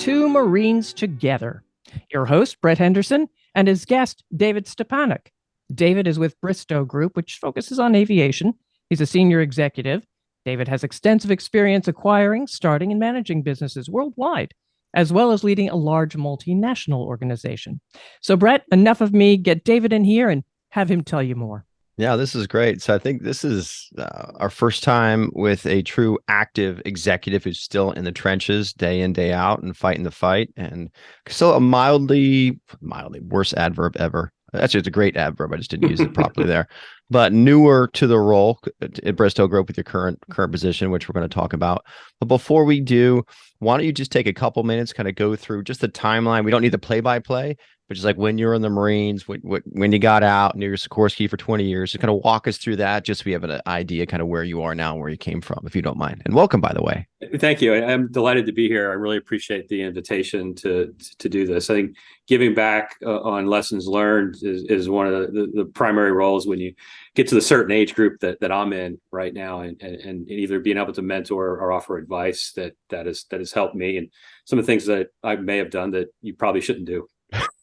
Two Marines Together. Your host, Brett Henderson, and his guest, David Stepanek. David is with Bristow Group, which focuses on aviation. He's a senior executive. David has extensive experience acquiring, starting, and managing businesses worldwide, as well as leading a large multinational organization. So, Brett, enough of me. Get David in here and have him tell you more. Yeah, this is great. So I think this is our first time with a true active executive who's still in the trenches day in, day out and fighting the fight. And still a mildly worst adverb ever. Actually, it's a great adverb. I just didn't use it properly there. But newer to the role at Bristow Group with your current position, which we're going to talk about. But before we do, why don't you just take a couple minutes, kind of go through just the timeline. We don't need the play-by-play, but just like when you're in the Marines, when you got out, and you're Sikorsky for 20 years, to kind of walk us through that, just so we have an idea kind of where you are now and where you came from, if you don't mind. And welcome, by the way. Thank you. I'm delighted to be here. I really appreciate the invitation to do this. I think giving back on lessons learned is one of the primary roles when you get to the certain age group that I'm in right now, and either being able to mentor or offer advice that has helped me, and some of the things that I may have done that you probably shouldn't do.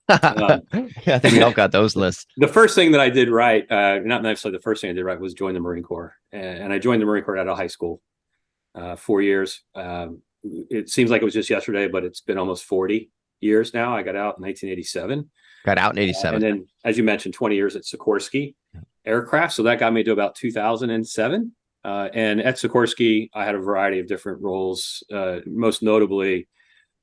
Yeah, I think we all got those lists. The first thing that I did right, not necessarily the first thing I did right, was join the Marine Corps. And I joined the Marine Corps out of high school, 4 years. It seems like it was just yesterday, but it's been almost 40 years now. I got out in 1987. Got out in 87. And then, as you mentioned, 20 years at Sikorsky Aircraft. So that got me to about 2007. And at Sikorsky, I had a variety of different roles, most notably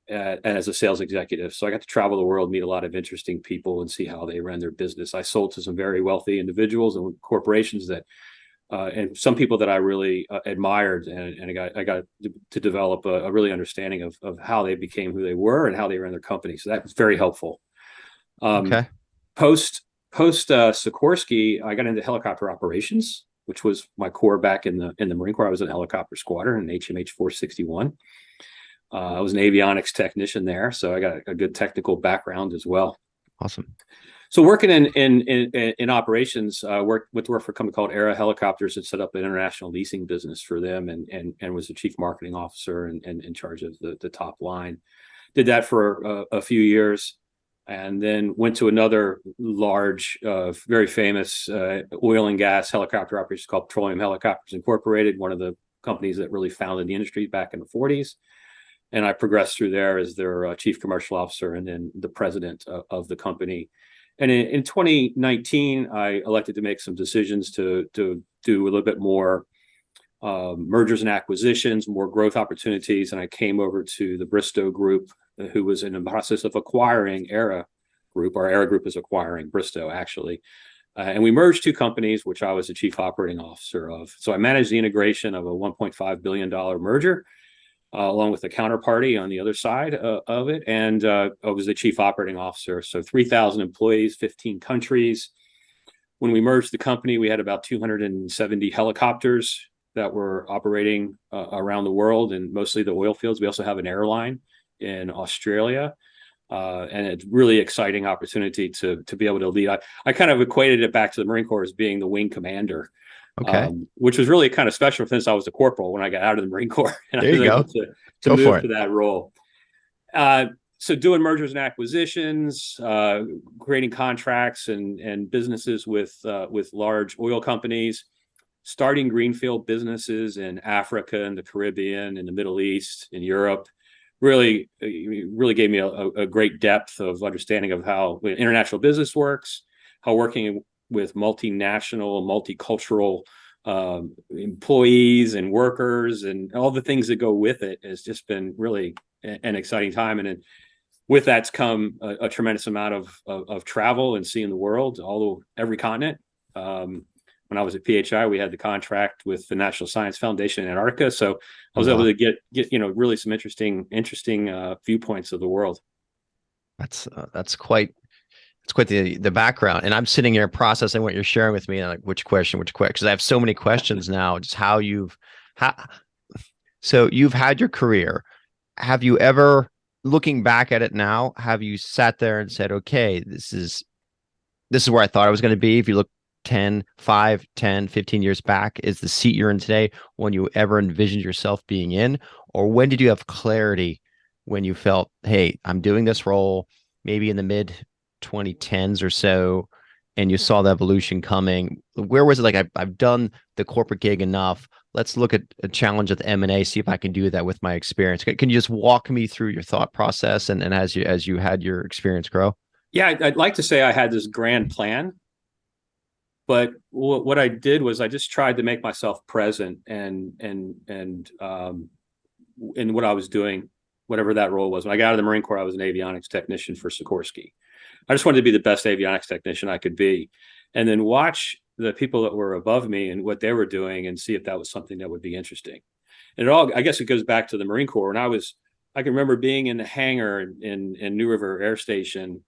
as a sales executive. So I got to travel the world, meet a lot of interesting people, and see how they ran their business. I sold to some very wealthy individuals and corporations that, and some people that I really admired, and I got to develop a really understanding of how they became who they were and how they ran their company. So that was very helpful. Okay. Post Sikorsky, I got into helicopter operations, which was my core back in the Marine Corps. I was in a helicopter squadron in HMH 461. I was an avionics technician there, so I got a good technical background as well. Awesome. So working in operations, went to work for a company called Era Helicopters and set up an international leasing business for them, and was the chief marketing officer and in charge of the top line. Did that for a few years, and then went to another large, very famous oil and gas helicopter operation called Petroleum Helicopters Incorporated, one of the companies that really founded the industry back in the 40s. And I progressed through there as their chief commercial officer and then the president of the company. And in 2019, I elected to make some decisions to do a little bit more mergers and acquisitions, more growth opportunities. And I came over to the Bristow Group, who was in the process of acquiring Era Group. Our Era Group is acquiring Bristow, actually. And we merged two companies, which I was the chief operating officer of. So I managed the integration of a $1.5 billion merger, along with the counterparty on the other side of it. And I was the chief operating officer. So 3,000 employees, 15 countries. When we merged the company, we had about 270 helicopters that were operating around the world, and mostly the oil fields. We also have an airline in Australia. And it's really exciting opportunity to be able to lead. I kind of equated it back to the Marine Corps as being the wing commander. Okay. Which was really kind of special since I was a corporal when I got out of the Marine Corps, and there I was able to move to that role. So doing mergers and acquisitions, creating contracts and businesses with large oil companies, starting greenfield businesses in Africa and the Caribbean, in the Middle East, in Europe, really gave me a great depth of understanding of how international business works, how working with multinational, multicultural employees and workers and all the things that go with it has just been really an exciting time. And then with that's come a tremendous amount of travel and seeing the world, every continent. When I was at PHI, we had the contract with the National Science Foundation in Antarctica. So I was able to get really some interesting viewpoints of the world. That's quite the background. And I'm sitting here processing what you're sharing with me, and like which question, because I have so many questions now. Just so you've had your career. Have you ever, looking back at it now, have you sat there and said, okay, this is where I thought I was going to be? If you look 5, 10, 15 years back, is the seat you're in today one you ever envisioned yourself being in? Or when did you have clarity when you felt, hey, I'm doing this role maybe in the mid 2010s or so, and you saw the evolution coming? Where was it like, I've done the corporate gig enough. Let's look at a challenge at the M&A, see if I can do that with my experience. Can you just walk me through your thought process and as you had your experience grow? Yeah, I'd like to say I had this grand plan, but what I did was I just tried to make myself present in what I was doing, whatever that role was. When I got out of the Marine Corps, I was an avionics technician for Sikorsky. I just wanted to be the best avionics technician I could be, and then watch the people that were above me and what they were doing and see if that was something that would be interesting. And I guess it goes back to the Marine Corps. I can remember being in the hangar in New River Air Station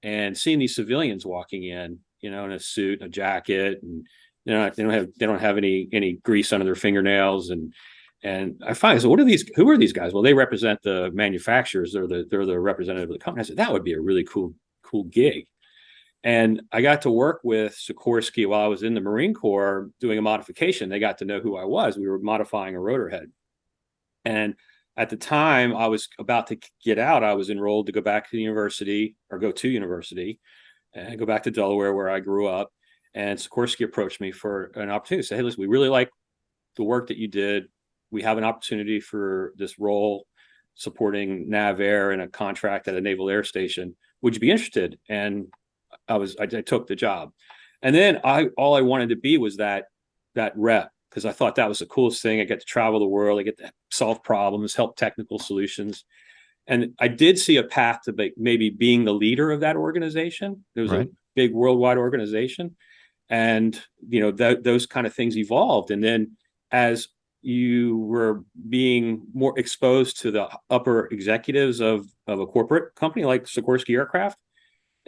and seeing these civilians walking in, in a suit, a jacket, and they don't have any grease under their fingernails. And I finally said, who are these guys? Well, they represent the manufacturers. They're the representative of the company. I said, that would be a really cool gig. And I got to work with Sikorsky while I was in the Marine Corps doing a modification. They got to know who I was. We were modifying a rotor head. And at the time I was about to get out, I was enrolled to go back to university and go back to Delaware where I grew up. And Sikorsky approached me for an opportunity to say, hey, listen, we really like the work that you did. We have an opportunity for this role supporting NavAir in a contract at a naval air station. Would you be interested? And I took the job. And then all I wanted to be was that rep, because I thought that was the coolest thing. I get to travel the world. I get to solve problems, help technical solutions. And I did see a path to maybe being the leader of that organization. There was a big worldwide organization. And, those kind of things evolved. And then as you were being more exposed to the upper executives of a corporate company like Sikorsky Aircraft,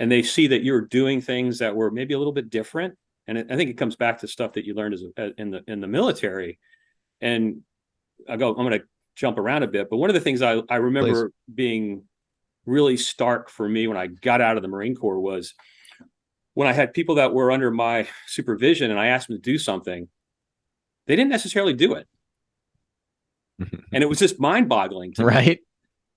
and they see that you're doing things that were maybe a little bit different. And I think it comes back to stuff that you learned in the military. And I'm going to jump around a bit, but one of the things I remember being really stark for me when I got out of the Marine Corps was when I had people that were under my supervision and I asked them to do something, they didn't necessarily do it. And it was just mind-boggling to me. Right.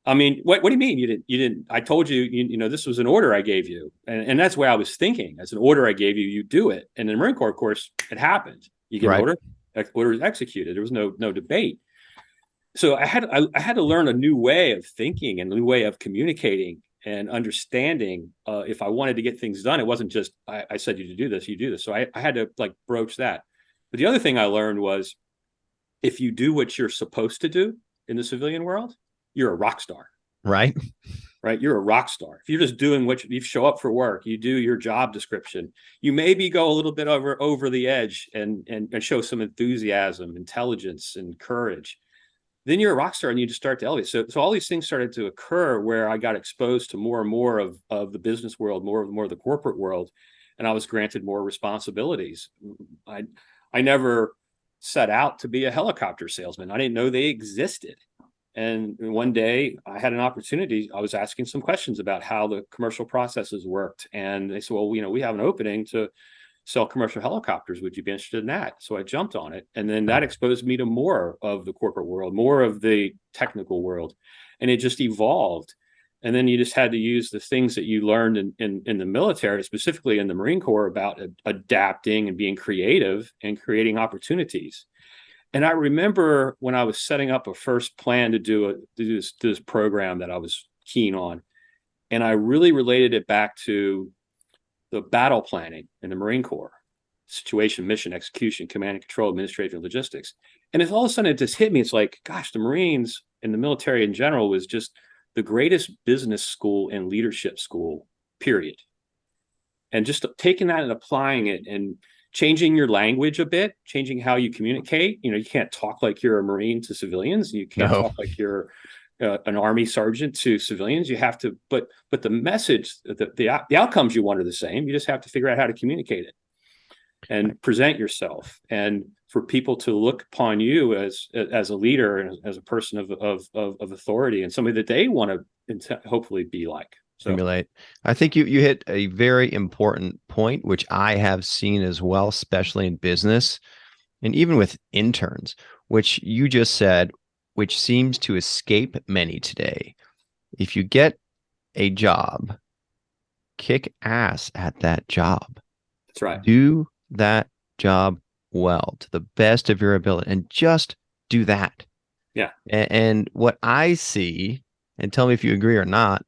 I mean, what do you mean you didn't? I told you, this was an order I gave you. And that's where I was thinking. As an order I gave you, you do it. And in the Marine Corps, of course, it happened. You get an order is executed. There was no debate. So I had to learn a new way of thinking and a new way of communicating and understanding. If I wanted to get things done, it wasn't just, I said you to do this, you do this. So I had to broach that. But the other thing I learned was, if you do what you're supposed to do in the civilian world, you're a rock star. Right. You're a rock star. If you're just doing what you show up for work, you do your job description, you maybe go a little bit over the edge and show some enthusiasm, intelligence, and courage, then you're a rock star and you just start to elevate. So all these things started to occur where I got exposed to more and more of the business world, more of the corporate world, and I was granted more responsibilities. I never set out to be a helicopter salesman. I didn't know they existed. And one day I had an opportunity. I was asking some questions about how the commercial processes worked. And they said, well, we have an opening to sell commercial helicopters. Would you be interested in that? So I jumped on it. And then that exposed me to more of the corporate world, more of the technical world. And it just evolved. And then you just had to use the things that you learned in the military, specifically in the Marine Corps, about adapting and being creative and creating opportunities. And I remember when I was setting up a first plan to do this program that I was keen on, and I really related it back to the battle planning in the Marine Corps: situation, mission, execution, command and control, administrative, and logistics. And if all of a sudden it just hit me, it's like, gosh, the Marines and the military in general was just the greatest business school and leadership school, period. And just taking that and applying it and changing your language a bit, changing how you communicate. You can't talk like you're a Marine to civilians. You can't talk like you're an Army sergeant to civilians. You have to, but the message, the outcomes you want are the same. You just have to figure out how to communicate it and present yourself, and for people to look upon you as a leader and as a person of authority and somebody that they want to hopefully be like. Simulate. I think you hit a very important point, which I have seen as well, especially in business and even with interns, which you just said, which seems to escape many today. if you get a job, kick ass at that job. That's right. Do that job well to the best of your ability and just do that. Yeah. And what I see, and tell me if you agree or not,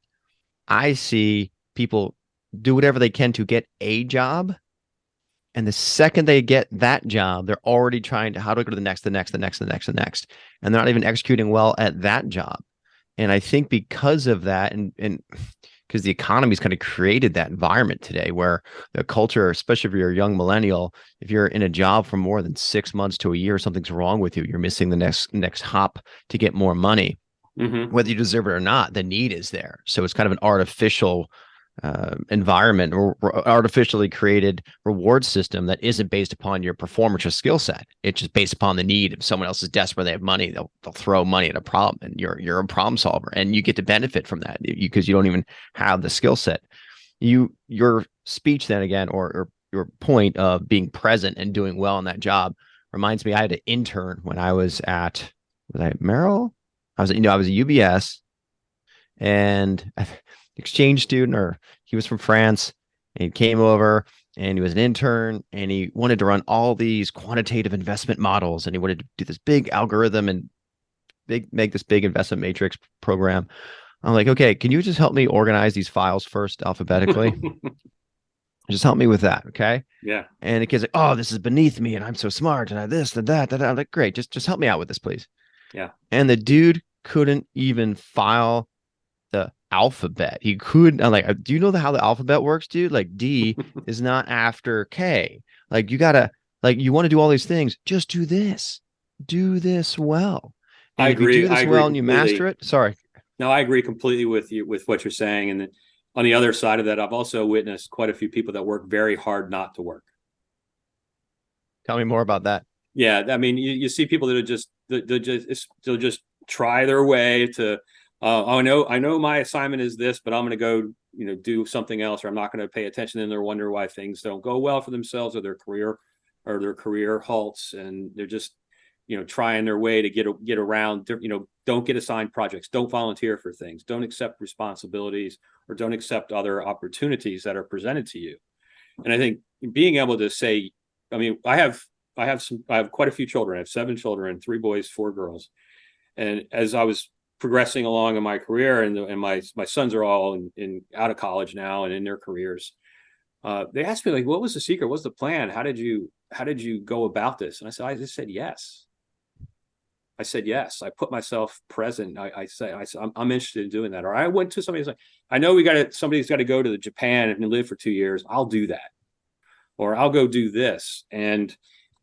I see people do whatever they can to get a job. And the second they get that job, they're already trying to, how do I go to the next, the next, the next, the next, the next. And they're not even executing well at that job. And I think because of that, and because the economy's kind of created that environment today where the culture, especially if you're a young millennial, if you're in a job for more than 6 months to a year, something's wrong with you. You're missing the next hop to get more money. Mm-hmm. Whether you deserve it or not, the need is there. So it's kind of an artificial environment or artificially created reward system that isn't based upon your performance or skill set. It's just based upon the need. If someone else is desperate, they have money, they'll throw money at a problem, and you're a problem solver, and you get to benefit from that because you don't even have the skill set. Your speech then again, or your point of being present and doing well in that job reminds me. I had an intern when I was at Merrill. I was a UBS, and exchange student, or he was from France, and he came over and he was an intern, and he wanted to run all these quantitative investment models, and he wanted to do this big algorithm and make this big investment matrix program. I'm like, okay, can you just help me organize these files first alphabetically? Just help me with that, okay? Yeah. And the kid's like, oh, this is beneath me, and I'm so smart, and I this and that. I'm like, great, just help me out with this, please. Yeah. And the dude couldn't even file the alphabet. He could. I'm like, do you know how the alphabet works, dude? Like D is not after K. Like you gotta, like you want to do all these things. Just do this well. And I if you agree. do this well and you master it. Sorry. No, I agree completely with you with what you're saying. And then on the other side of that, I've also witnessed quite a few people that work very hard not to work. Tell me more about that. Yeah, I mean, you see people that they'll just try their way to. I know my assignment is this, but I'm going to go, do something else, or I'm not going to pay attention. And they're wondering why things don't go well for themselves, or their career halts, and they're just, trying their way to get around. Don't get assigned projects, don't volunteer for things, don't accept responsibilities, or don't accept other opportunities that are presented to you. And I think being able to say, I mean, I have quite a few children. I have 7 children, 3 boys, 4 girls. And as I was progressing along in my career, and my sons are all in out of college now and in their careers, they asked me, like, what was the secret? What's the plan? How did you go about this? And I just said yes. I said yes. I put myself present. I say I'm interested in doing that. Or I went to somebody's like, I know somebody's got to go to Japan and live for 2 years. I'll do that. Or I'll go do this. And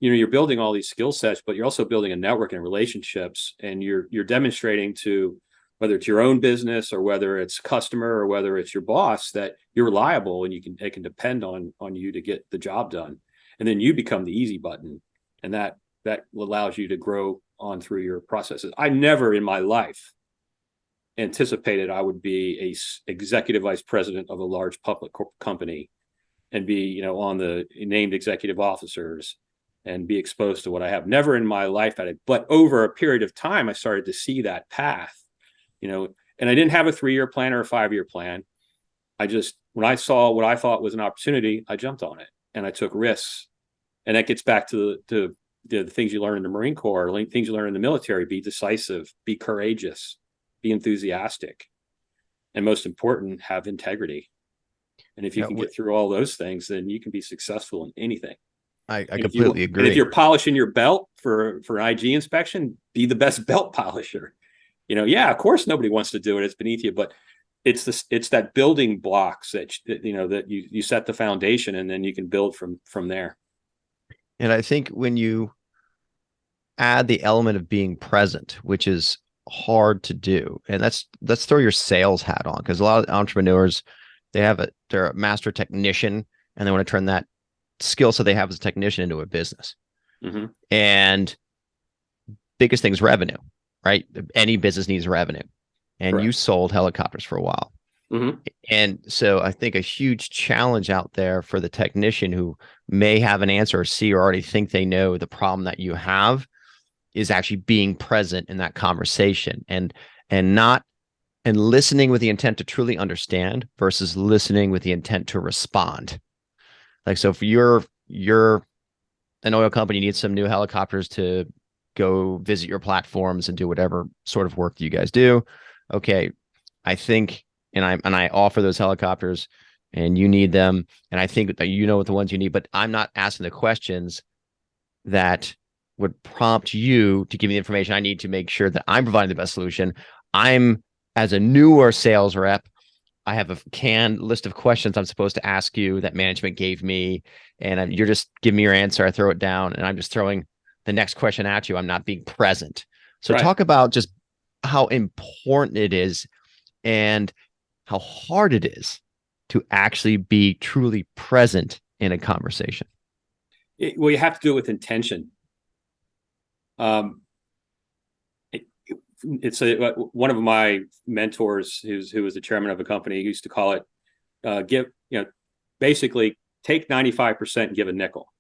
you're building all these skill sets, but you're also building a network and relationships, and you're demonstrating to, whether it's your own business or whether it's customer or whether it's your boss, that you're reliable and they can depend on you to get the job done. And then you become the easy button, and that allows you to grow on through your processes. I never in my life anticipated I would be a executive vice president of a large public company and be, on the named executive officers and be exposed to what I have. Never in my life had it, but over a period of time, I started to see that path, and I didn't have a 3-year plan or a 5-year plan. When I saw what I thought was an opportunity, I jumped on it and I took risks. And that gets back to the things you learn in the Marine Corps, things you learn in the military: be decisive, be courageous, be enthusiastic, and most important, have integrity. And if you can get through all those things, then you can be successful in anything. I completely agree. And if you're polishing your belt for an IG inspection, be the best belt polisher. Of course nobody wants to do it. It's beneath you, but it's that building blocks that you set the foundation, and then you can build from there. And I think when you add the element of being present, which is hard to do, and let's throw your sales hat on, because a lot of entrepreneurs, they're a master technician, and they want to turn that skill set they have as a technician into a business. Mm-hmm. And biggest thing is revenue, right? Any business needs revenue. And Correct. You sold helicopters for a while. Mm-hmm. And so I think a huge challenge out there for the technician who may have an answer or see or already think they know the problem that you have is actually being present in that conversation, and not and listening with the intent to truly understand versus listening with the intent to respond. Like, so if you're an oil company, you need some new helicopters to go visit your platforms and do whatever sort of work you guys do. Okay, I think, and I offer those helicopters, and you need them, and I think that you know what the ones you need, but I'm not asking the questions that would prompt you to give me the information I need to make sure that I'm providing the best solution. I'm, as a newer sales rep, I have a canned list of questions I'm supposed to ask you that management gave me, and you're just giving me your answer. I throw it down, and I'm just throwing the next question at you. I'm not being present. So Right. talk about just how important it is and how hard it is to actually be truly present in a conversation. Well, you have to do it with intention. It's one of my mentors who was the chairman of a company used to call it basically take 95% and give a nickel.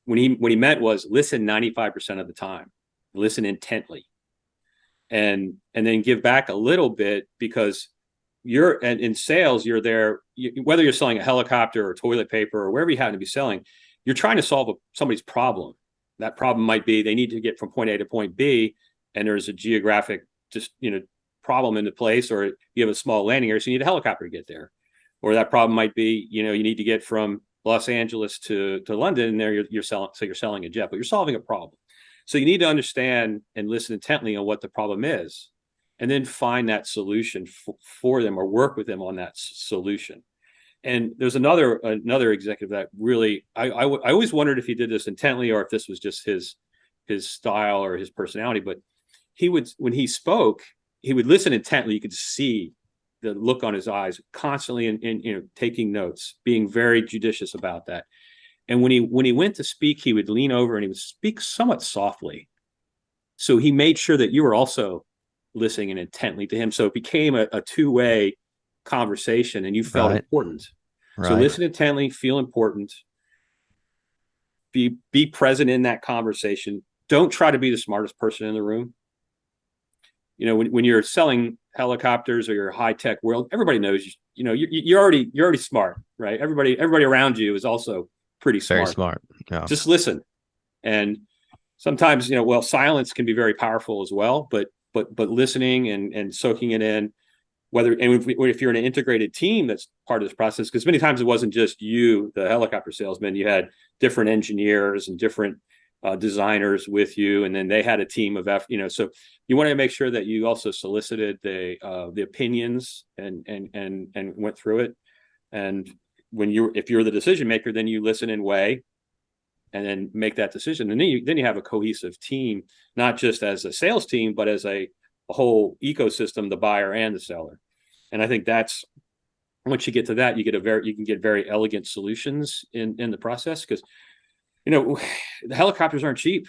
What he meant was listen 95% of the time, listen intently, and then give back a little bit, because and in sales, you're there, whether you're selling a helicopter or toilet paper or wherever you happen to be selling, you're trying to solve somebody's problem. That problem might be they need to get from point A to point B, and there's a geographic problem into place, or you have a small landing area, so you need a helicopter to get there. Or that problem might be, you need to get from Los Angeles to London, and there you're selling a jet, but you're solving a problem. So you need to understand and listen intently on what the problem is, and then find that solution for them, or work with them on that solution. And there's another executive that really, I always wondered if he did this intently or if this was just his style or his personality. But when he spoke, he would listen intently. You could see the look on his eyes constantly, and taking notes, being very judicious about that. And when he went to speak, he would lean over and he would speak somewhat softly. So he made sure that you were also listening intently to him. So it became a two-way conversation, and you felt important. Right. So listen intently, feel important, be present in that conversation. Don't try to be the smartest person in the room. When you're selling helicopters or your high-tech world, everybody knows you're already smart, right? Everybody around you is also pretty smart. Very smart. Yeah. Just listen. And sometimes, silence can be very powerful as well, but listening and soaking it in, if you're in an integrated team that's part of this process, because many times it wasn't just you, the helicopter salesman, you had different engineers and different designers with you, and then they had a team of so you want to make sure that you also solicited the opinions and went through it. And if you're the decision maker, then you listen and weigh, and then make that decision. And then you have a cohesive team, not just as a sales team, but as a whole ecosystem, the buyer and the seller. And I think that's, once you get to that, you can get very elegant solutions in the process, because the helicopters aren't cheap.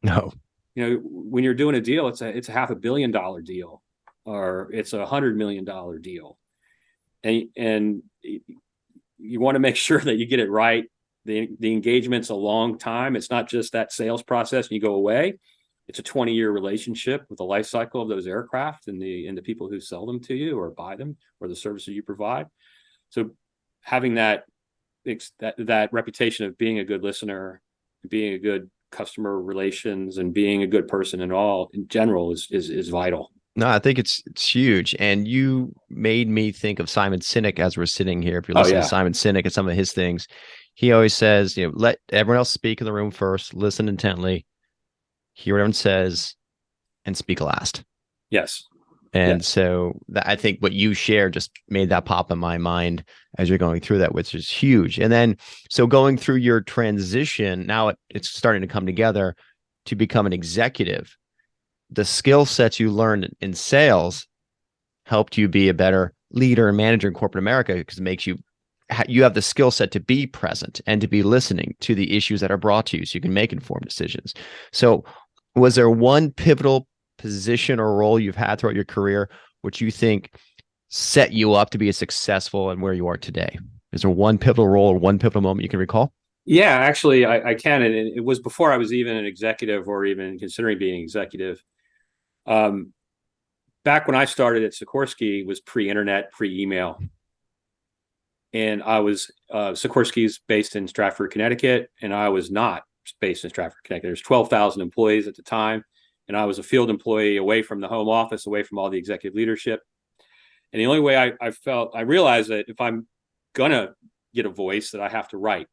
No. When you're doing a deal, it's a $500 million deal, or it's $100 million deal, and you want to make sure that you get it right. The engagement's a long time. It's not just that sales process and you go away. It's a 20-year relationship with the life cycle of those aircraft and the people who sell them to you or buy them, or the services you provide. So having that reputation of being a good listener, being a good customer relations, and being a good person in general is vital. No, I think it's huge. And you made me think of Simon Sinek as we're sitting here. If you're listening to Simon Sinek and some of his things, he always says, let everyone else speak in the room first, listen intently, hear what everyone says, and speak last. Yes. And so I think what you shared just made that pop in my mind as you're going through that, which is huge. And then, so going through your transition, now it's starting to come together to become an executive. The skill sets you learned in sales helped you be a better leader and manager in corporate America, because it makes you have the skill set to be present and to be listening to the issues that are brought to you so you can make informed decisions. So was there one pivotal position or role you've had throughout your career which you think set you up to be as successful and where you are today? Is there one pivotal role or one pivotal moment you can recall? Yeah, actually, I can. And it was before I was even an executive or even considering being executive. Back back when I started at Sikorsky was pre-internet, pre-email. And I was, Sikorsky's based in Stratford, Connecticut, and I was not based in Stratford, Connecticut. There's 12,000 employees at the time. And I was a field employee away from the home office, away from all the executive leadership. And the only way I realized that if I'm going to get a voice, that I have to write.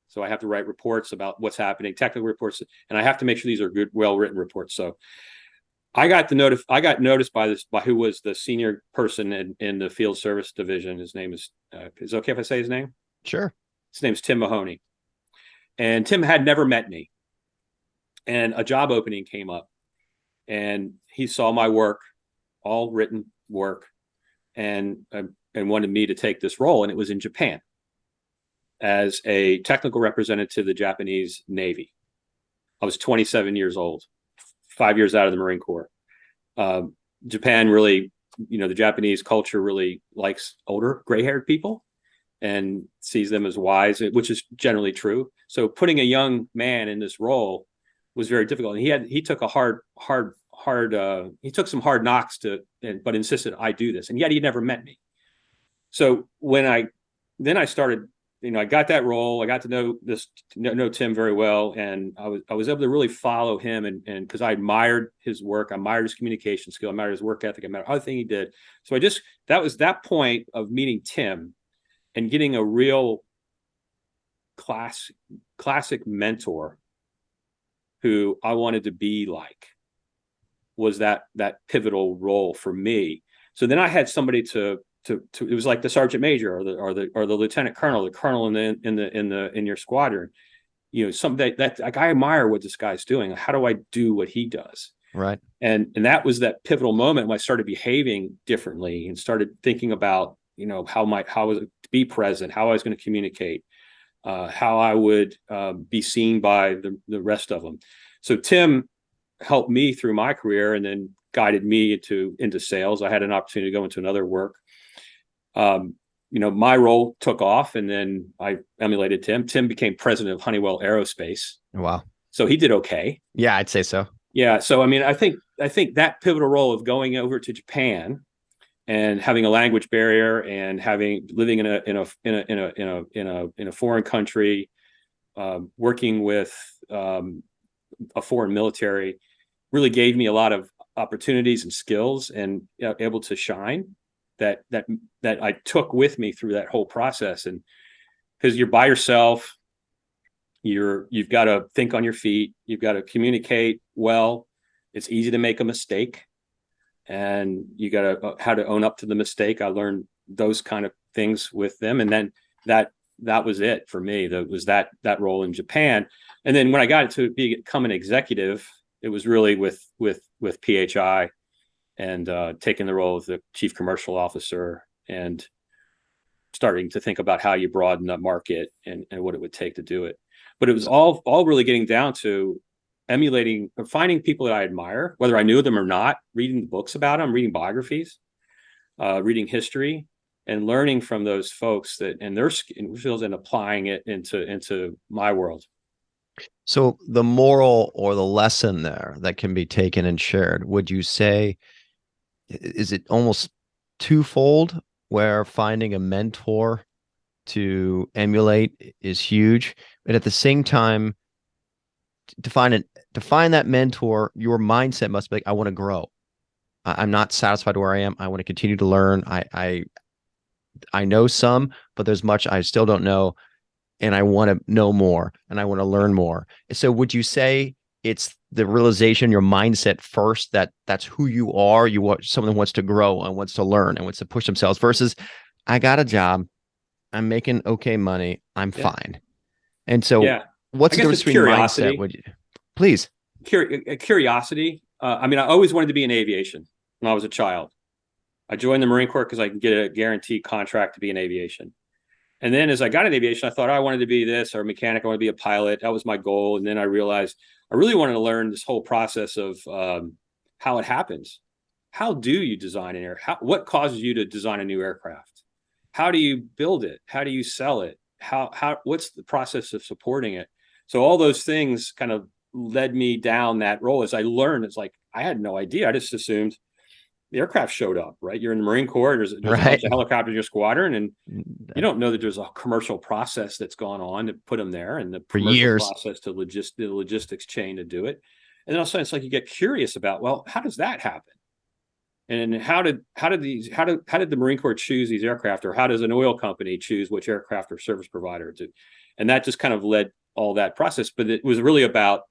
So I have to write reports about what's happening, technical reports, and I have to make sure these are good, well-written reports. So I got noticed by who was the senior person in the field service division. His name is it okay if I say his name? Sure. His name's Tim Mahoney. And Tim had never met me. And a job opening came up. And he saw my work, all written work, and wanted me to take this role. And it was in Japan as a technical representative to the Japanese Navy. I was 27 years old, 5 years out of the Marine Corps. Japan really, the Japanese culture really likes older, gray-haired people and sees them as wise, which is generally true. So putting a young man in this role was very difficult. And he took he took some hard knocks but insisted I do this. And yet he never met me. So when I started, I got that role. I got to know Tim very well, and I was able to really follow him, and because I admired his work, I admired his communication skill, I admired his work ethic, I admired everything he did. So that was that point of meeting Tim and getting a real classic mentor who I wanted to be like, was that pivotal role for me. So then I had somebody to it was like the sergeant major or the lieutenant colonel, the colonel in your squadron, something that like, I admire what this guy's doing. How do I do what he does? Right. And that was that pivotal moment when I started behaving differently and started thinking about, how I was to be present, how I was going to communicate, how I would be seen by the rest of them. So Tim helped me through my career and then guided me into sales. I had an opportunity to go into another work. My role took off, and then I emulated Tim. Tim became president of Honeywell Aerospace. Wow. So he did okay. Yeah, I'd say so. Yeah. So, I think that pivotal role of going over to Japan and having a language barrier and living in a foreign country, working with a foreign military really gave me a lot of opportunities and skills and able to shine that I took with me through that whole process. And because you're by yourself, you've got to think on your feet, you've got to communicate well. It's easy to make a mistake, and you got to how to own up to the mistake. I learned those kind of things with them, and then that was it for me. That was that role in Japan. And then when I got to become an executive, it was really with PHI and taking the role of the chief commercial officer and starting to think about how you broaden the market and what it would take to do it. But it was all really getting down to emulating or finding people that I admire, whether I knew them or not, reading books about them, reading biographies, reading history, and learning from those folks and their skills and applying it into my world. So the moral or the lesson there that can be taken and shared, would you say, is it almost twofold, where finding a mentor to emulate is huge, but at the same time, to find that mentor, your mindset must be like, I want to grow. I'm not satisfied where I am. I want to continue to learn. I know some, but there's much I still don't know, and I want to know more, and I want to learn more. So would you say it's the realization, your mindset first, that's who you are? You want someone who wants to grow and wants to learn and wants to push themselves, versus I got a job, I'm making okay money, I'm fine. And so what's the difference between mindset? Would you please? Curiosity. I always wanted to be in aviation when I was a child. I joined the Marine Corps because I could get a guaranteed contract to be in aviation. And then as I got in aviation, I thought I wanted to be this or a mechanic. I want to be a pilot. That was my goal. And then I realized I really wanted to learn this whole process of how it happens. How do you design an what causes you to design a new aircraft? How do you build it? How do you sell it? What's the process of supporting it? So all those things kind of led me down that role. As I learned, it's like I had no idea. I just assumed the aircraft showed up, right? You're in the Marine Corps, there's a Right. bunch of helicopters in your squadron, and you don't know that there's a commercial process that's gone on to put them there, and the For commercial years. process to the logistics chain to do it. And then all of a sudden it's like you get curious about, well, how does that happen? And how did the Marine Corps choose these aircraft, or how does an oil company choose which aircraft or service provider to? And that just kind of led all that process. But it was really about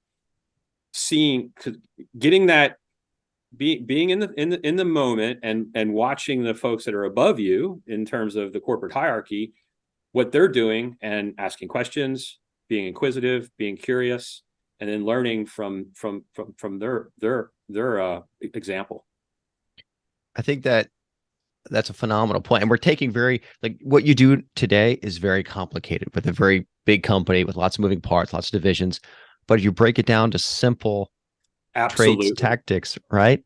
getting that, being in the moment, and watching the folks that are above you in terms of the corporate hierarchy, what they're doing, and asking questions, being inquisitive, being curious, and then learning from their example. I think that's a phenomenal point. And we're taking like what you do today is very complicated with a very big company with lots of moving parts, lots of divisions. But if you break it down to simple traits, tactics, right?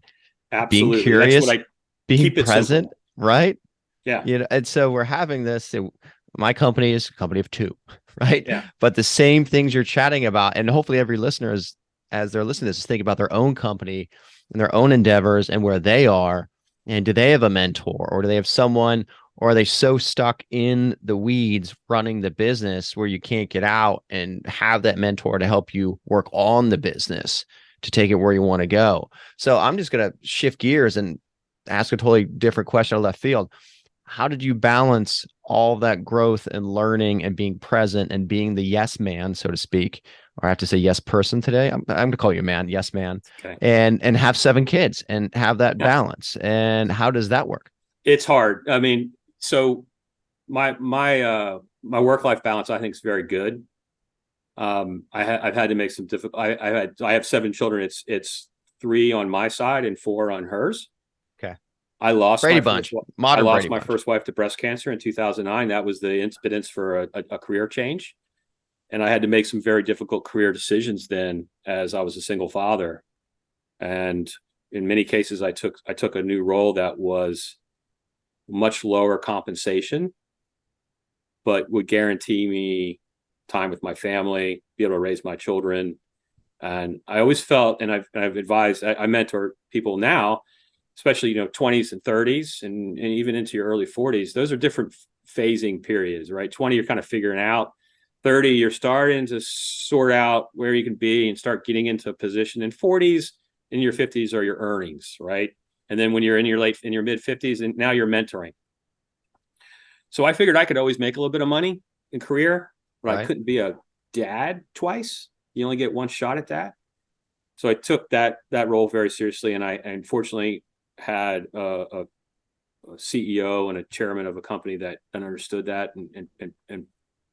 Absolutely. Being curious, That's what being present, right? Yeah. You know, and so we're having this. My company is a company of two, right? Yeah. But the same things you're chatting about, and hopefully every listener as they're listening to this, think about their own company and their own endeavors and where they are. And do they have a mentor, or do they have someone, or are they so stuck in the weeds running the business where you can't get out and have that mentor to help you work on the business to take it where you want to go? So I'm just going to shift gears and ask a totally different question out of left field. How did you balance all that growth and learning and being present and being the yes man, so to speak, or I have to say yes person today? I'm going to call you a man, yes man, okay. and have 7 kids and have that balance. And how does that work? It's hard. I mean, so my work-life balance, I think, is very good. I've had to make some difficult. I have 7 children. It's 3 on my side and 4 on hers. Okay. I lost my first wife to breast cancer in 2009. That was the impetus for a career change. And I had to make some very difficult career decisions then, as I was a single father. And in many cases, I took a new role that was much lower compensation, but would guarantee me time with my family, be able to raise my children. And I always felt, and I've advised, I mentor people now, especially, 20s and 30s and even into your early 40s. Those are different phasing periods, right? 20, you're kind of figuring out. 30, you're starting to sort out where you can be and start getting into a position. And 40s and your 50s are your earnings, right? And then when you're in your mid 50s, and now you're mentoring. So I figured I could always make a little bit of money in career, but right. I couldn't be a dad twice. You only get one shot at that. So I took that role very seriously. And I unfortunately had a CEO and a chairman of a company that understood that and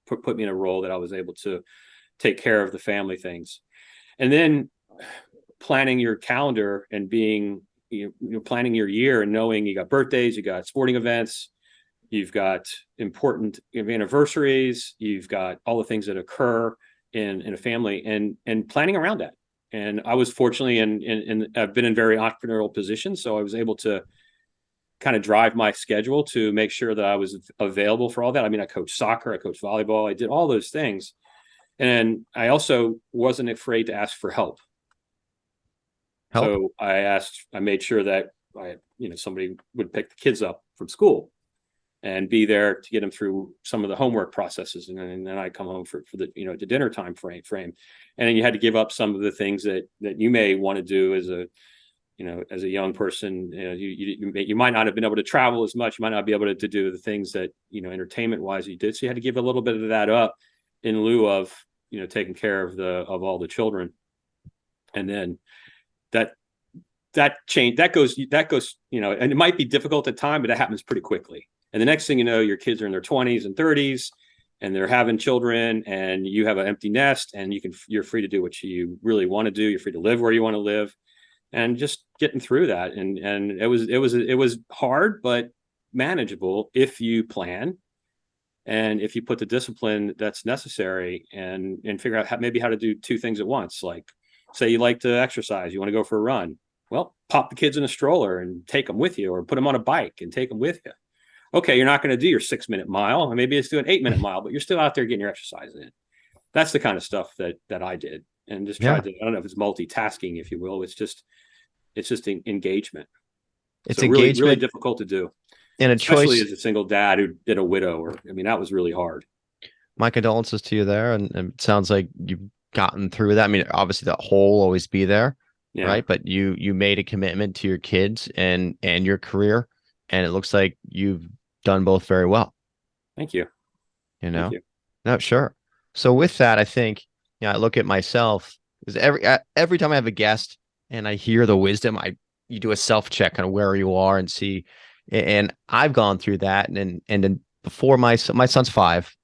put me in a role that I was able to take care of the family things. And then planning your calendar and being, planning your year and knowing you got birthdays, you got sporting events, you've got important anniversaries, you've got all the things that occur in a family, and planning around that. And I was fortunately in I've been in very entrepreneurial positions, so I was able to kind of drive my schedule to make sure that I was available for all that. I mean, I coached soccer, I coached volleyball, I did all those things. And I also wasn't afraid to ask for help. So I made sure that somebody would pick the kids up from school and be there to get them through some of the homework processes. And then I come home for the, the dinner time frame. And then you had to give up some of the things that you may want to do as a young person. You might not have been able to travel as much. You might not be able to do the things that, entertainment wise you did. So you had to give a little bit of that up in lieu of, taking care of all the children. And then that change, that goes, and it might be difficult at time, but it happens pretty quickly. And the next thing you know, your kids are in their 20s and 30s and they're having children, and you have an empty nest, and you're free to do what you really want to do. You're free to live where you want to live, and just getting through that. And it was hard, but manageable if you plan and if you put the discipline that's necessary and figure out how to do 2 things at once. Like, say you like to exercise, you want to go for a run. Well, pop the kids in a stroller and take them with you, or put them on a bike and take them with you. Okay, you're not going to do your 6-minute mile, or maybe it's do an 8-minute mile, but you're still out there getting your exercise in. That's the kind of stuff that I did, and just tried to. I don't know if it's multitasking, if you will. It's just engagement. It's So really, really engagement difficult to do, and a especially choice. as a single dad who did a widow. Or I mean, that was really hard. My condolences to you there, and it sounds like you've gotten through that. I mean, obviously that hole will always be there, Yeah. right? But you made a commitment to your kids and your career, and it looks like you've done both very well. Thank you. You Thank know, you. no, sure. So with that, I think, I look at myself because every time I have a guest and I hear the wisdom, you do a self check on where you are and see, and I've gone through that, and then before my son's 5.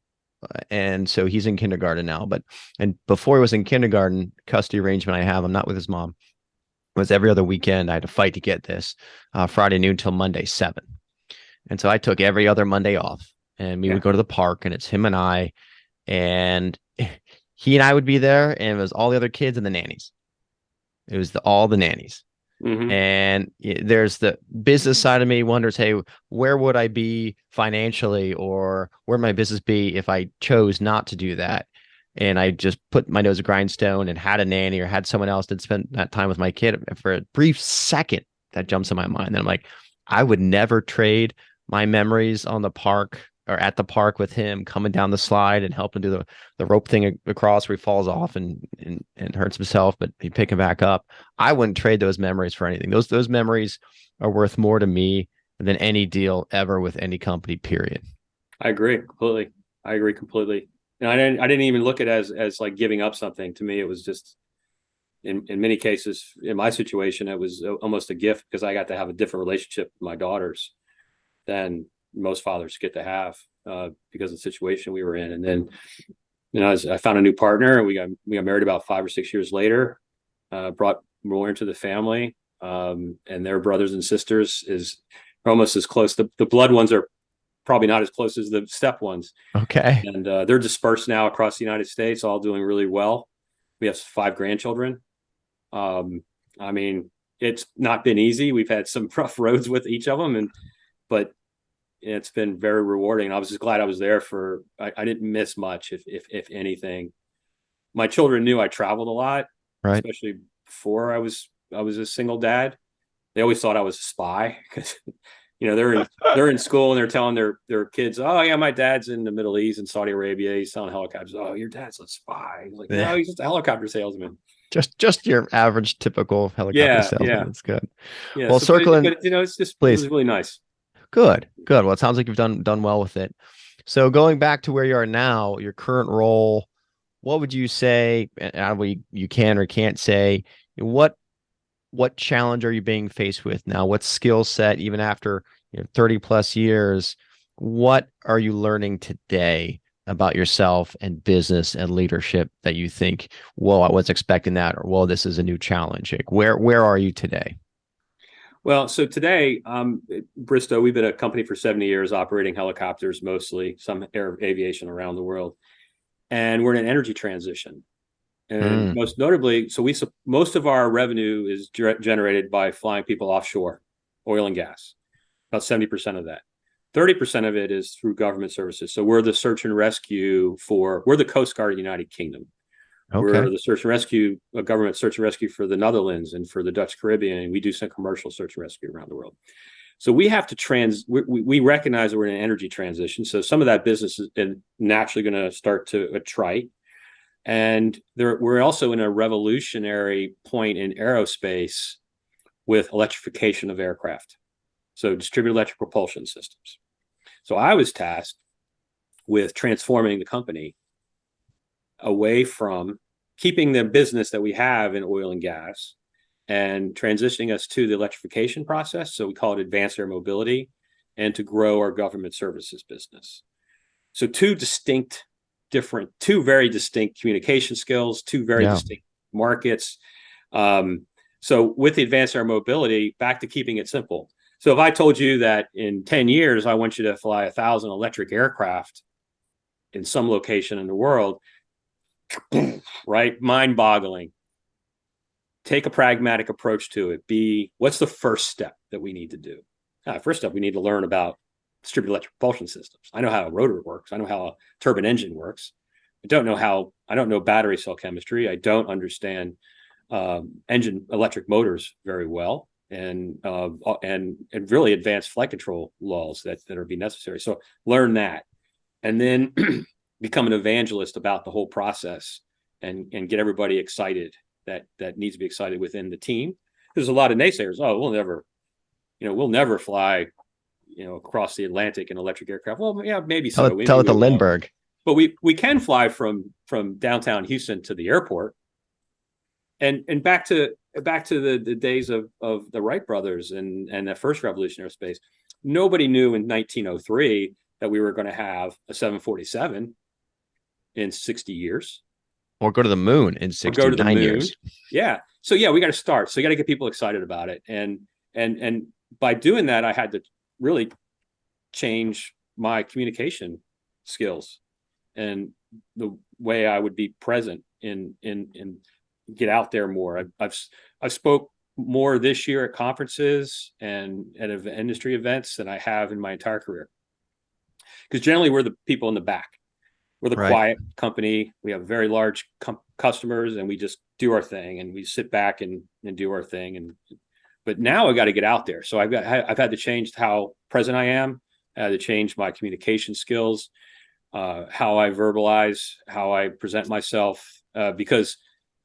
And so he's in kindergarten now, and before he was in kindergarten, custody arrangement I have, I'm not with his mom, was every other weekend I had to fight to get this Friday noon till Monday 7. And so I took every other Monday off, and we would go to the park, and it's him and I, and he and I would be there, and it was all the other kids and the nannies. It was all the nannies. Mm-hmm. And there's the business side of me wonders, hey, where would I be financially, or where would my business be if I chose not to do that? And I just put my nose to grindstone and had a nanny or had someone else that spent that time with my kid. For a brief second, that jumps in my mind. And I'm like, I would never trade my memories on the park or at the park with him coming down the slide and helping do the rope thing across where he falls off and hurts himself, but he pick him back up. I wouldn't trade those memories for anything. Those memories are worth more to me than any deal ever with any company, period. I agree completely. I agree completely. And I didn't even look at it as like giving up something. To me, it was just in many cases, in my situation, it was almost a gift because I got to have a different relationship with my daughters than most fathers get to have because of the situation we were in. And then, I found a new partner, and we got married about 5 or 6 years later, brought more into the family, and their brothers and sisters are almost as close. The blood ones are probably not as close as the step ones. Okay. And they're dispersed now across the United States, all doing really well. We have 5 grandchildren. I mean, it's not been easy. We've had some rough roads with each of them, but it's been very rewarding. I was just glad I was there I didn't miss much, if anything. My children knew I traveled a lot, Right. especially before I was a single dad. They always thought I was a spy because, they're in school and they're telling their kids, oh yeah, my dad's in the Middle East and Saudi Arabia. He's selling helicopters. Oh, your dad's a spy. He's like, no, he's just a helicopter salesman. Just your average typical helicopter salesman. Yeah. That's good. Yeah. Well, circling, but it's just, please. It was really nice. Good. Well, it sounds like you've done well with it. So going back to where you are now, your current role, what would you say, and you can or can't say, what challenge are you being faced with now? What skill set, even after 30 plus years, what are you learning today about yourself and business and leadership that you think, whoa, I was expecting that, or whoa, this is a new challenge? Like, where are you today? Well, so today, Bristow, we've been a company for 70 years, operating helicopters, mostly some air aviation around the world. And we're in an energy transition. And most notably, so most of our revenue is generated by flying people offshore, oil and gas, about 70% of that. 30% of it is through government services. So we're the search and rescue we're the Coast Guard of the United Kingdom. Okay. We're the search and rescue, government search and rescue for the Netherlands and for the Dutch Caribbean. And we do some commercial search and rescue around the world. So we have to we recognize that we're in an energy transition. So some of that business is naturally going to start to attrite. And we're also in a revolutionary point in aerospace with electrification of aircraft. So distributed electric propulsion systems. So I was tasked with transforming the company away from keeping the business that we have in oil and gas and transitioning us to the electrification process. So we call it advanced air mobility, and to grow our government services business. So two very distinct communication skills, two very distinct markets. So with the advanced air mobility, back to keeping it simple. So if I told you that in 10 years, I want you to fly 1,000 electric aircraft in some location in the world, right? Mind-boggling. Take a pragmatic approach to it. What's the first step that we need to do? First step, we need to learn about distributed electric propulsion systems. I know how a rotor works. I know how a turbine engine works. I don't know battery cell chemistry. I don't understand electric motors very well. and really advanced flight control laws that are be necessary. So learn that, and then become an evangelist about the whole process, and get everybody excited that needs to be excited within the team. There's a lot of naysayers. Oh, we'll never fly, across the Atlantic in electric aircraft. Well, yeah, maybe so. Tell it to Lindbergh. But we can fly from downtown Houston to the airport, and back to the days of the Wright brothers and the first revolutionary space. Nobody knew in 1903 that we were going to have a 747 in 60 years. Or go to the moon in 69 years. Yeah. So yeah, we got to start. So you got to get people excited about it. And by doing that, I had to really change my communication skills and the way I would be present in get out there more. I've spoke more this year at conferences and at industry events than I have in my entire career. Because generally we're the people in the back. We're the quiet company. We have very large customers, and we just do our thing, and we sit back and do our thing. But now I got to get out there. So I've had to change how present I am. I had to change my communication skills, how I verbalize, how I present myself, because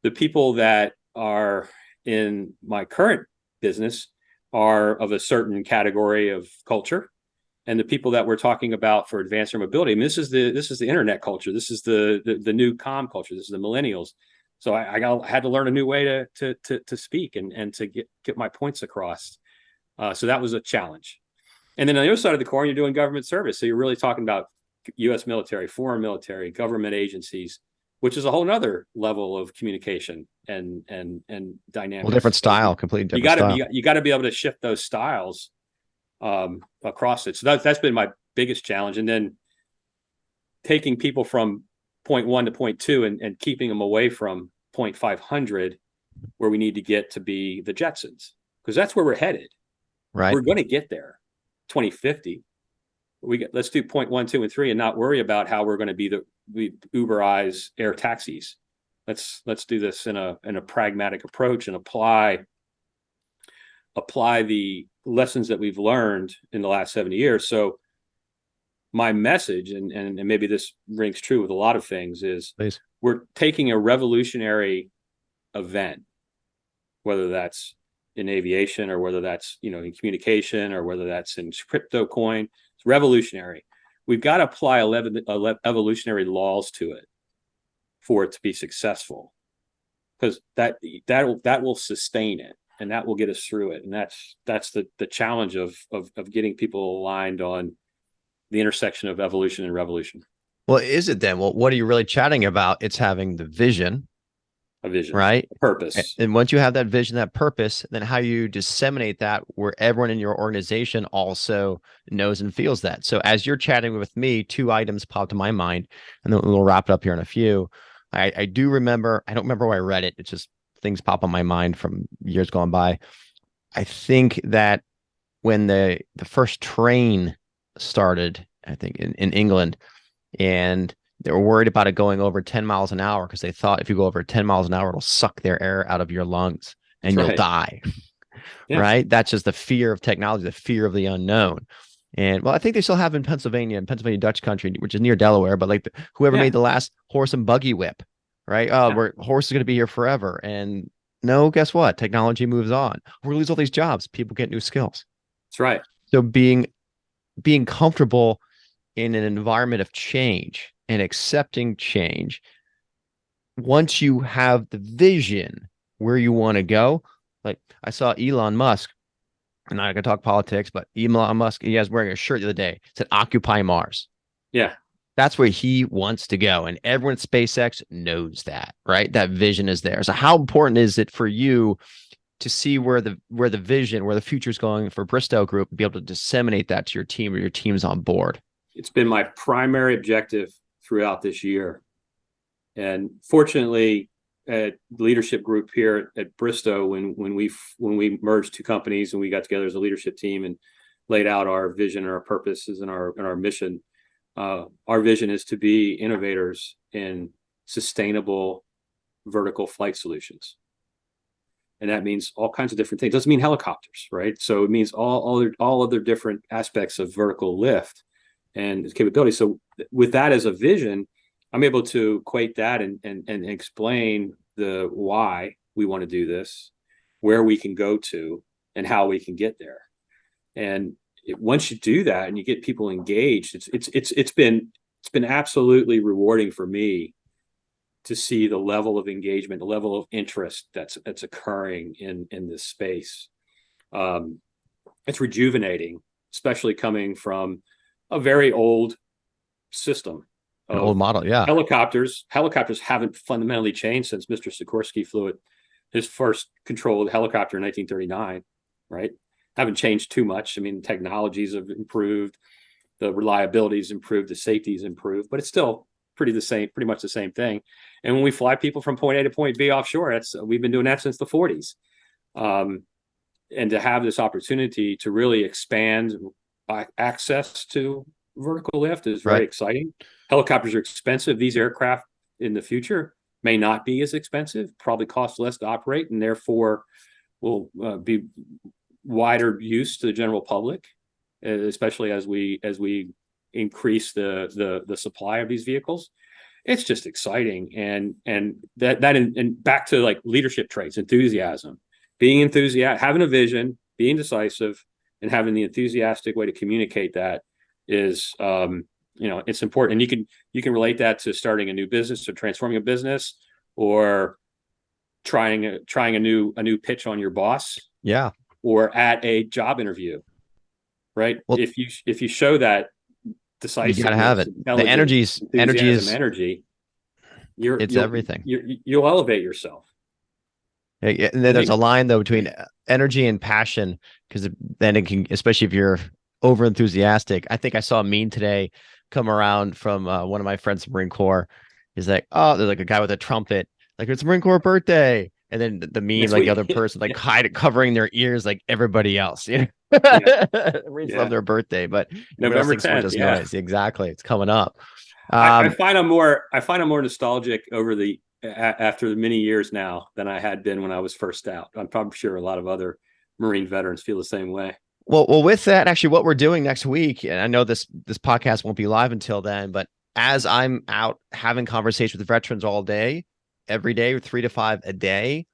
the people that are in my current business are of a certain category of culture. And the people that we're talking about for advanced air mobility, I mean, this is the internet culture. This is the new comm culture. This is the millennials. So I had to learn a new way to speak and to get my points across. So that was a challenge. And then on the other side of the coin, you're doing government service. So you're really talking about U.S. military, foreign military, government agencies, which is a whole nother level of communication and dynamics. Well, different style, completely different style. You got to be able to shift those styles across it. So that's been my biggest challenge. And then taking people from point 1 to point 2 and keeping them away from point 500, where we need to get to be the Jetsons, because that's where we're headed. Right. We're going to get there 2050. Let's do point 1, 2, and 3 and not worry about how we're going to be we Uberize air taxis. Let's do this in a pragmatic approach and apply the lessons that we've learned in the last 70 years. So my message, and maybe this rings true with a lot of things, is Please. We're taking a revolutionary event, whether that's in aviation or whether that's in communication or whether that's in crypto coin. It's revolutionary. We've got to apply evolutionary laws to it for it to be successful, because that will sustain it. And that will get us through it. And that's the challenge of getting people aligned on the intersection of evolution and revolution. Well, is it then? Well, what are you really chatting about? It's having the vision. A vision. Right? A purpose. And once you have that vision, that purpose, then how you disseminate that where everyone in your organization also knows and feels that. So as you're chatting with me, 2 items popped to my mind, and then we'll wrap it up here in a few. I do remember, I don't remember where I read it. It's just things pop on my mind from years gone by. I think that when the first train started, I think in England, and they were worried about it going over 10 miles an hour because they thought if you go over 10 miles an hour, it'll suck their air out of your lungs and you'll die. Yeah. Right? That's just the fear of technology, the fear of the unknown. And well, I think they still have in Pennsylvania Dutch country, which is near Delaware, but like whoever made the last horse and buggy whip, right? Oh, where horse is going to be here forever. And no, guess what? Technology moves on. We're going to lose all these jobs. People get new skills. That's right. So being comfortable in an environment of change and accepting change, once you have the vision where you want to go, like I saw Elon Musk, and I can talk politics, but Elon Musk, he was wearing a shirt the other day, it said Occupy Mars. Yeah. That's where he wants to go. And everyone at SpaceX knows that, right? That vision is there. So how important is it for you to see where the vision, where the future is going for Bristow Group, and be able to disseminate that to your team or your team's on board? It's been my primary objective throughout this year. And fortunately, at leadership group here at Bristow, when we merged 2 companies and we got together as a leadership team and laid out our vision and our purposes and our mission, our vision is to be innovators in sustainable vertical flight solutions. and that means all kinds of different things. It doesn't mean helicopters, right? So it means all other different aspects of vertical lift and its capability. So with that as a vision, I'm able to equate that and explain the why we want to do this, where we can go to, and how we can get there. And once you do that and you get people engaged, it's been absolutely rewarding for me to see the level of engagement, the level of interest that's occurring in this space. It's rejuvenating, especially coming from a very old system. An old model, yeah. Helicopters haven't fundamentally changed since Mr. Sikorsky flew it, his first controlled helicopter in 1939, right? Haven't changed too much. I mean, technologies have improved, the reliability's improved, the safety's improved, but it's still pretty much the same thing. And when we fly people from point A to point B offshore, we've been doing that since the 40s. And to have this opportunity to really expand access to vertical lift is very exciting. Helicopters are expensive. These aircraft in the future may not be as expensive, probably cost less to operate, and therefore will be wider use to the general public, especially as we increase the supply of these vehicles. It's just exciting, and back to like leadership traits, enthusiasm, being enthusiastic, having a vision, being decisive, and having the enthusiastic way to communicate that is it's important. And you can relate that to starting a new business or transforming a business or trying a new pitch on your boss. Yeah. Or at a job interview, right? Well, if you show that decisiveness, you gotta have it. The energy. It's everything. You'll elevate yourself. Yeah, and then there's a line though between energy and passion, because then it can, especially if you're over enthusiastic. I think I saw a meme today come around from one of my friends from Marine Corps. He's like, oh, there's like a guy with a trumpet, like it's Marine Corps birthday. And then the meme, like the other person, like covering their ears, like everybody else. You know, Marines love their birthday, but November 10th, just noise. Exactly, it's coming up. I find I'm more nostalgic after the many years now than I had been when I was first out. I'm probably sure a lot of other Marine veterans feel the same way. Well, with that, actually, what we're doing next week, and I know this podcast won't be live until then, but as I'm out having conversations with veterans all day, every day, 3 to 5 a day,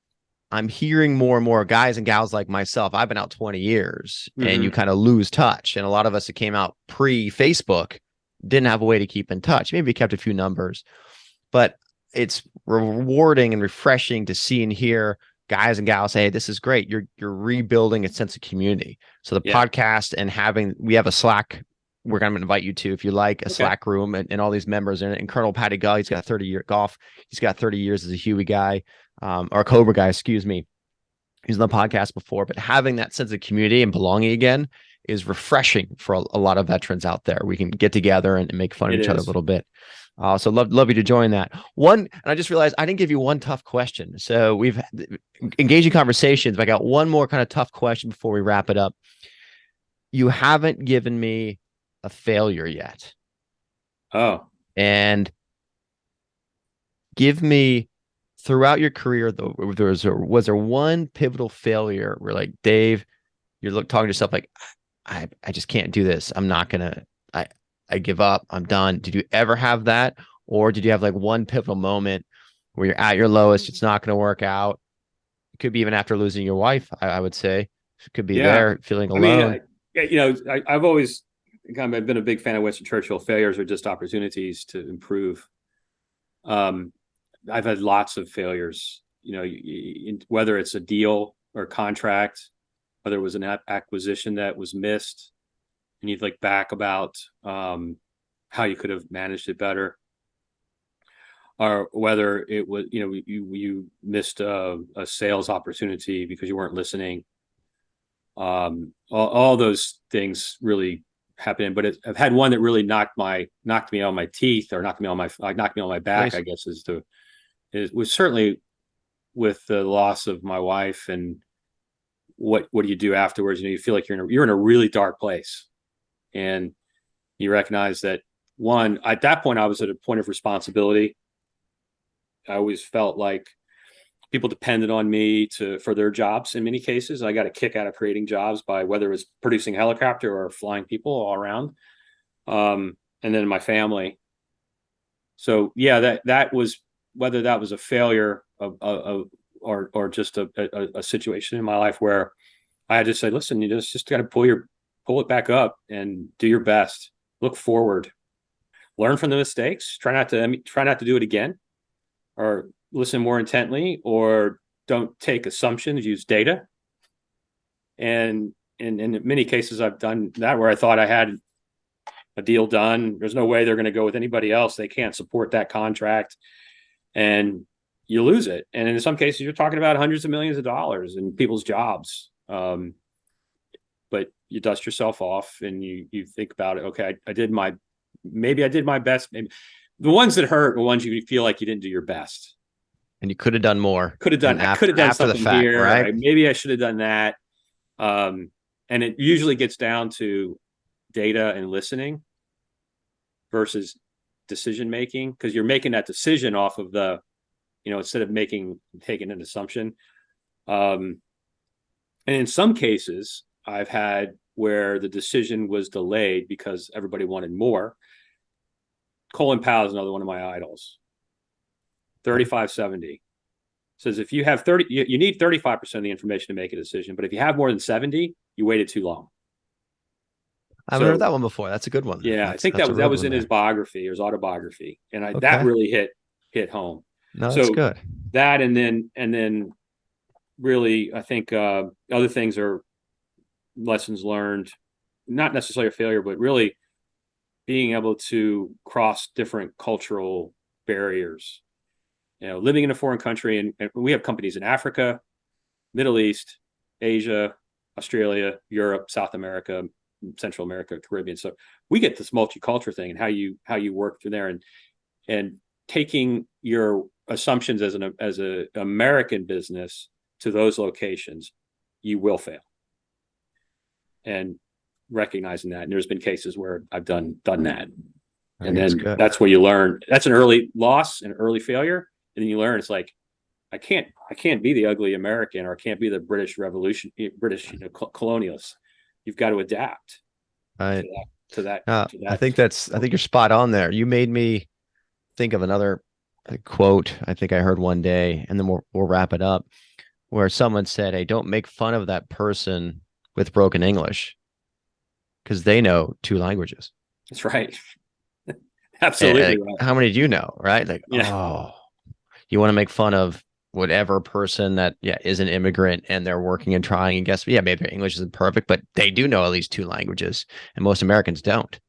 I'm hearing more and more guys and gals like myself. I've been out 20 years and you kind of lose touch. And a lot of us that came out pre-Facebook didn't have a way to keep in touch. Maybe we kept a few numbers, but it's rewarding and refreshing to see and hear guys and gals say, hey, this is great. You're rebuilding a sense of community. So the podcast and we have a Slack we're going to invite you to, if you like, a Slack room and all these members in it. And Colonel Patty Gull, he's got 30-year golf. He's got 30 years as a Huey guy, or a Cobra guy, excuse me. He's on the podcast before, but having that sense of community and belonging again is refreshing for a lot of veterans out there. We can get together and make fun of each other a little bit. So love you to join that. And I just realized I didn't give you one tough question. So we've engaging conversations, but I got one more kind of tough question before we wrap it up. You haven't given me a failure yet. Oh. And give me, throughout your career, though, was there one pivotal failure where, like, Dave, you're talking to yourself like, I just can't do this. I'm not gonna, I give up. I'm done. Did you ever have that? Or did you have like one pivotal moment where you're at your lowest, it's not going to work out? It could be even after losing your wife, I would say. It could be there feeling alone. I mean, I've always kind of been a big fan of Winston Churchill. Failures are just opportunities to improve. I've had lots of failures, whether it's a deal or a contract, whether it was an acquisition that was missed, and you think back about how you could have managed it better, or whether it was, you missed a sales opportunity because you weren't listening. All those things really happen, but I've had one that really knocked me on my teeth, or knocked me on my back. Nice. I guess it was certainly with the loss of my wife. And what do you do afterwards? You feel like you're in a really dark place, and you recognize that, one, at that point I was at a point of responsibility. I always felt like People depended on me for their jobs in many cases. I got a kick out of creating jobs by whether it was producing a helicopter or flying people all around. And then my family. So yeah, that was, whether that was a failure or just a situation in my life where I had to say, listen, you just got to pull it back up and do your best. Look forward, learn from the mistakes. Try not to do it again, or listen more intently, or don't take assumptions. Use data. And in many cases, I've done that where I thought I had a deal done. There's no way they're going to go with anybody else. They can't support that contract, and you lose it. And in some cases, you're talking about hundreds of millions of dollars in people's jobs. But you dust yourself off and you think about it. Okay, maybe I did my best. Maybe the ones that hurt are ones you feel like you didn't do your best. And you could have done more. I could have done after something the fact, here. right? Maybe I should have done that. And it usually gets down to data and listening versus decision making, because you're making that decision off of instead of taking an assumption. And in some cases, I've had where the decision was delayed because everybody wanted more. Colin Powell is another one of my idols. 3570 says if you have 30, you need 35% of the information to make a decision. But if you have more than 70, you waited too long. I've heard that one before. That's a good one. Yeah, I think that was in his biography or his autobiography, and that really hit home. No, that's good. That and then really, I think other things are lessons learned, not necessarily a failure, but really being able to cross different cultural barriers. Living in a foreign country, and we have companies in Africa, Middle East, Asia, Australia, Europe, South America, Central America, Caribbean. So we get this multicultural thing and how you work through there, and taking your assumptions as an American business to those locations, you will fail. And recognizing that, and there's been cases where I've done that, and then that's where you learn. That's an early loss, an early failure, and then you learn it's like I can't be the ugly American, or I can't be the British colonialists. You've got to adapt to that. I think you're spot on there. You made me think of another quote I think I heard one day, and then we'll wrap it up, where someone said, hey, don't make fun of that person with broken English, because they know 2 languages. That's right. Absolutely. Right. How many do you know? Right. You want to make fun of whatever person that is an immigrant and they're working and trying, and guess maybe their English isn't perfect, but they do know at least 2 languages, and most Americans don't.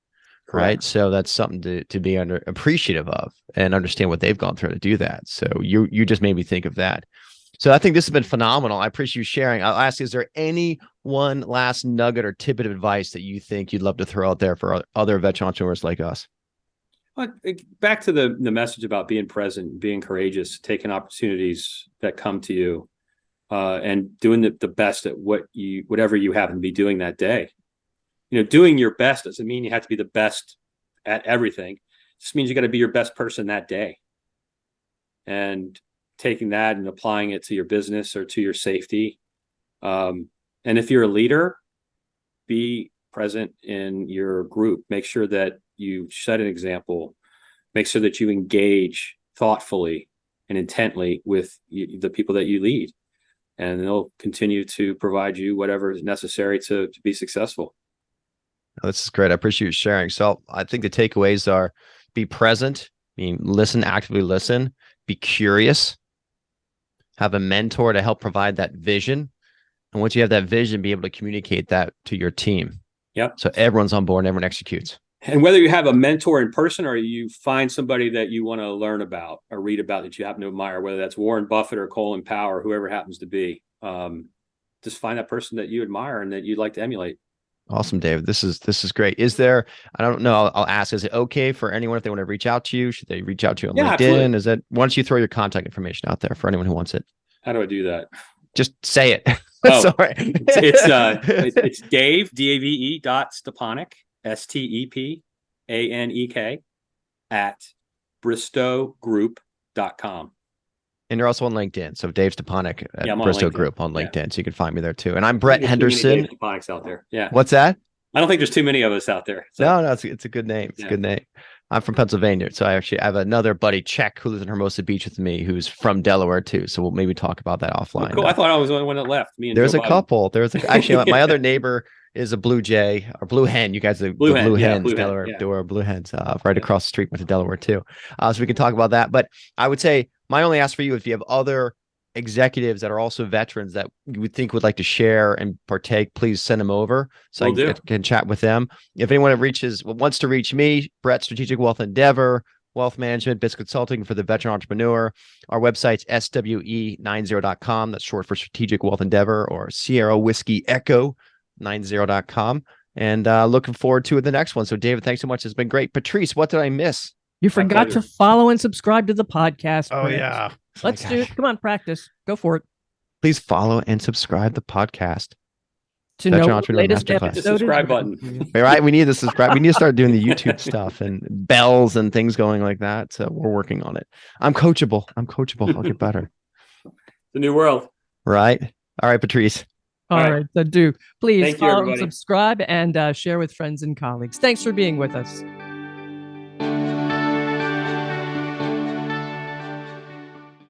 Correct. Right. So that's something to be appreciative of and understand what they've gone through to do that. So you just made me think of that. So I think this has been phenomenal. I appreciate you sharing. I'll ask, is there any one last nugget or tidbit of advice that you think you'd love to throw out there for other veteran entrepreneurs like us? Back to the message about being present, being courageous, taking opportunities that come to you, and doing the best at whatever you happen to be doing that day. Doing your best doesn't mean you have to be the best at everything. It just means you got to be your best person that day. And taking that and applying it to your business or to your safety. And if you're a leader, be present in your group. Make sure that you set an example. Make sure that you engage thoughtfully and intently with the people that you lead, and they'll continue to provide you whatever is necessary to be successful. This is great. I appreciate you sharing. So I think the takeaways are: be present, actively listen, be curious, have a mentor to help provide that vision. And once you have that vision, be able to communicate that to your team. Yep. So everyone's on board and everyone executes. And whether you have a mentor in person or you find somebody that you want to learn about or read about that you happen to admire, whether that's Warren Buffett or Colin Powell or whoever it happens to be, just find that person that you admire and that you'd like to emulate. Awesome, David. This is great. Is there, I don't know, I'll ask, is it okay for anyone if they want to reach out to you? Should they reach out to you on LinkedIn? Absolutely. Is that, why don't you throw your contact information out there for anyone who wants it? How do I do that? Just say it. Oh, sorry. It's Dave, D-A-V-E Stepanek, STEPANEK @ BristowGroup.com. And you're also on LinkedIn. So Dave Stepanek at Yeah, I'm on Bristow LinkedIn. Group on Yeah. LinkedIn. So you can find me there too. And I'm Brett There's too many Henderson. Dave Stepaniks out there. Yeah. What's that? I don't think there's too many of us out there. So. No, it's a good name. It's Yeah. a good name. I'm from Pennsylvania. So I have another buddy, Czech, who lives in Hermosa Beach with me, who's from Delaware too. So we'll maybe talk about that offline. Oh, cool. I thought I was the only one that left. Me and There's Joe a Biden. couple. Actually, my other neighbor is a blue jay or blue hen. You guys are Blue the hen, blue yeah, hens, blue hen, Delaware, yeah. Delaware blue hens, right across the street with the Delaware too. So we can talk about that. But I would say my only ask for you, if you have other executives that are also veterans that you would think would like to share and partake, please send them over so I can chat with them. If anyone wants to reach me, Brett, Strategic Wealth Endeavor, Wealth Management, Business Consulting for the Veteran Entrepreneur. Our website's SWE90.com. That's short for Strategic Wealth Endeavor, or Sierra Whiskey Echo 90.com. And looking forward to the next one. So David, thanks so much. It's been great. Patrice, what did I miss? You forgot to follow and subscribe to the podcast. Oh, yeah. Let's do it. Come on, practice. Go for it. Please follow and subscribe the podcast. To know the latest the subscribe button. All right. We need to subscribe. We need to start doing the YouTube stuff and bells and things going like that. So we're working on it. I'm coachable. I'll get better. The new world. Right. All right, Patrice. All right. So please Thank follow you, and subscribe and share with friends and colleagues. Thanks for being with us.